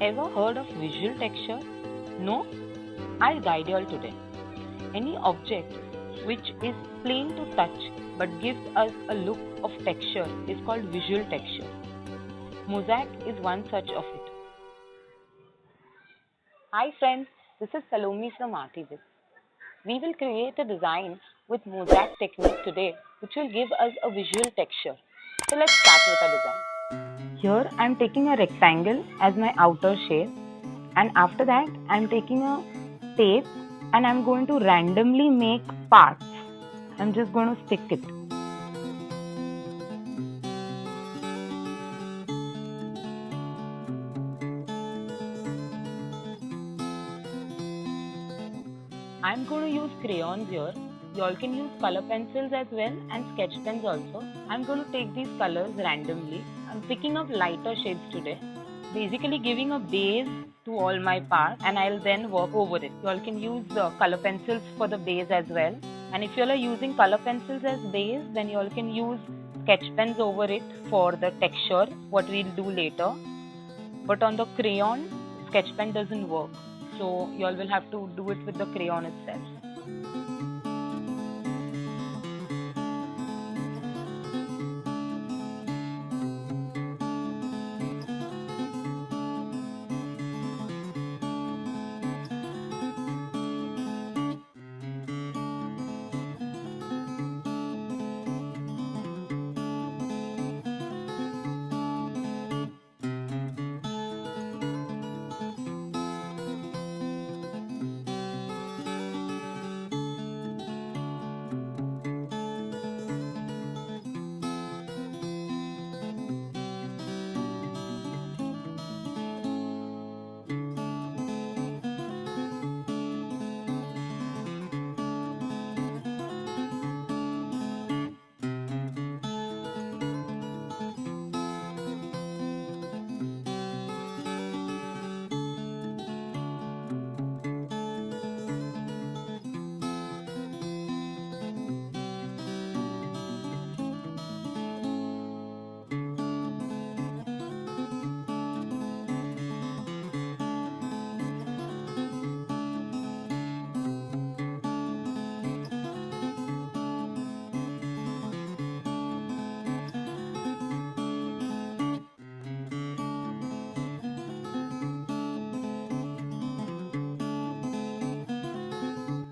Ever heard of visual texture? No? I'll guide you all today. Any object which is plain to touch but gives us a look of texture is called visual texture. Mosaic is one such of it. Hi friends, this is Salome from Arty. We will create a design with Mosaic technique today which will give us a visual texture. So let's start with our design. Here I am taking a rectangle as my outer shape, and after that I am taking a tape and I am going to randomly make parts. I am just going to stick it. I am going to use crayons here. You all can use color pencils as well and sketch pens also. I am going to take these colors randomly. I am picking up lighter shades today. Basically giving a base to all my parts, and I'll then work over it. You all can use color pencils for the base as well. And if you all are using color pencils as base, then you all can use sketch pens over it for the texture, what we'll do later. But on the crayon, sketch pen doesn't work. So you all will have to do it with the crayon itself.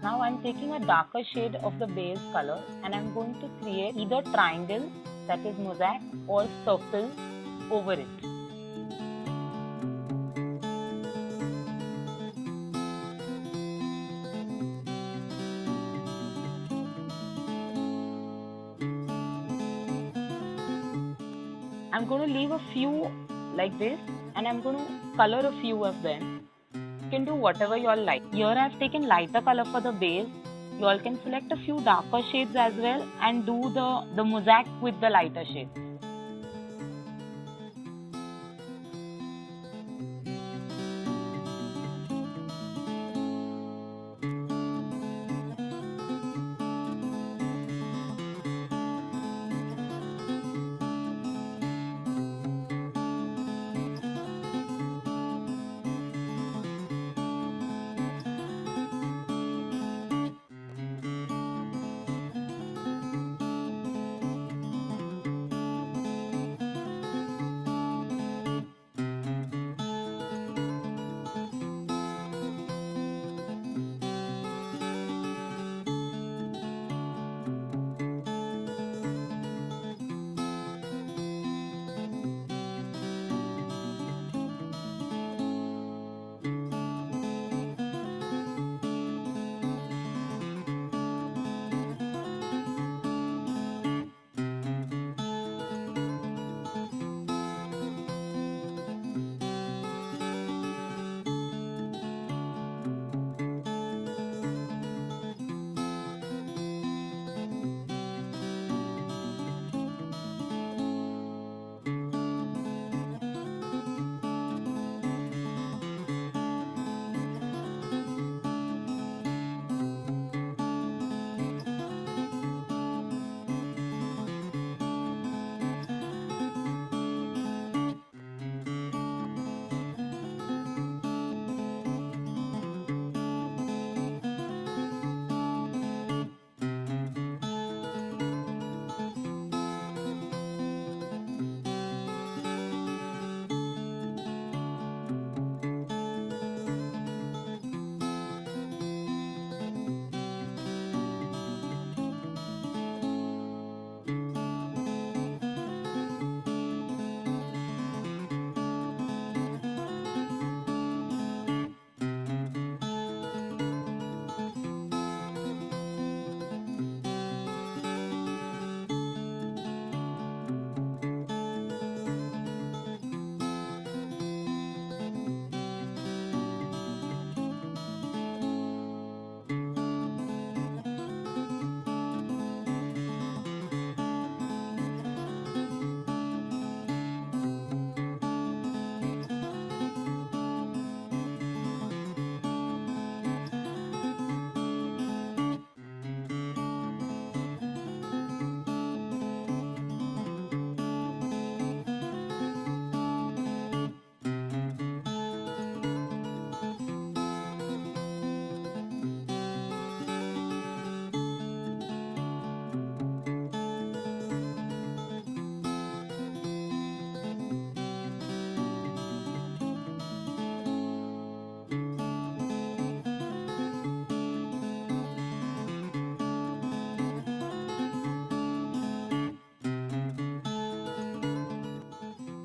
Now I'm taking a darker shade of the base color and I'm going to create either triangle, that is mosaic, or circle over it. I'm going to leave a few like this and I'm going to color a few of them. You can do whatever you all like. Here I have taken lighter color for the base. You all can select a few darker shades as well and do the mosaic with the lighter shades.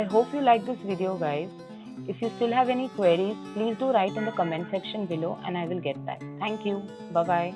I hope you like this video, guys. If you still have any queries, please do write in the comment section below and I will get back. Thank you. Bye-bye.